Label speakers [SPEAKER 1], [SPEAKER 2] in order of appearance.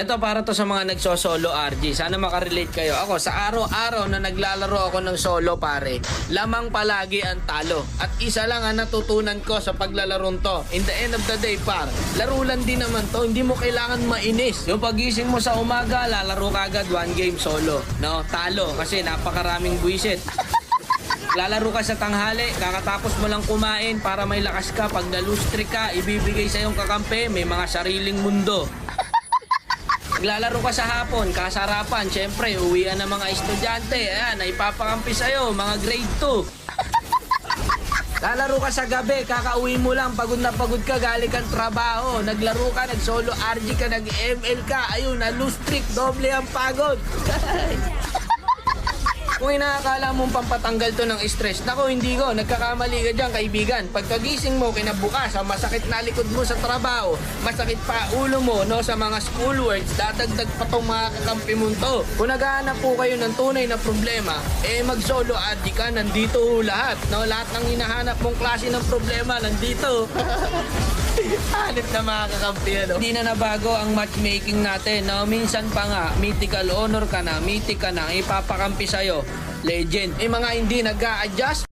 [SPEAKER 1] Ito para to sa mga nagso-solo RG. Sana makarelate kayo. Ako, sa araw-araw na naglalaro ako ng solo pare, lamang palagi ang talo. At isa lang ang natutunan ko sa paglalarong to. In the end of the day par, laro lang din naman to. Hindi mo kailangan mainis. Yung pagising mo sa umaga, lalaro ka agad one game solo. No, talo kasi napakaraming buwisit. Lalaro ka sa tanghali, kakatapos mo lang kumain para may lakas ka. Pag na-lose streak ka, ibibigay sa iyong kakampi, may mga sariling mundo. Naglalaro ka sa hapon, kasarapan, syempre, uwian ng mga estudyante, ayan, ipapakampi sa'yo, mga grade 2. Lalaro ka sa gabi, kakauwi mo lang, pagod na pagod ka, galing kang trabaho, naglaro ka, nag-solo RG ka, nag-ML ka, ayun, na-lose streak, doble ang pagod. Kung inaakala mong pampatanggal to ng stress, nako hindi ko, nagkakamali ka dyan kaibigan. Pagkagising mo, kinabukas, ang masakit na likod mo sa trabaho, masakit pa ulo mo no, sa mga schoolworks, dadagdag pa tong mga kakampi mo to. Kung naghahanap po kayo ng tunay na problema, mag-solo RG ka, nandito lahat. No? Lahat ng hinahanap mong klase ng problema, nandito. Hanip na mga kakampi, ano? Hindi na nabago ang matchmaking natin, no? Minsan pa nga, mythical honor ka na, mythic ka na, ipapakampi sa'yo, legend. Mga hindi nag-a-adjust,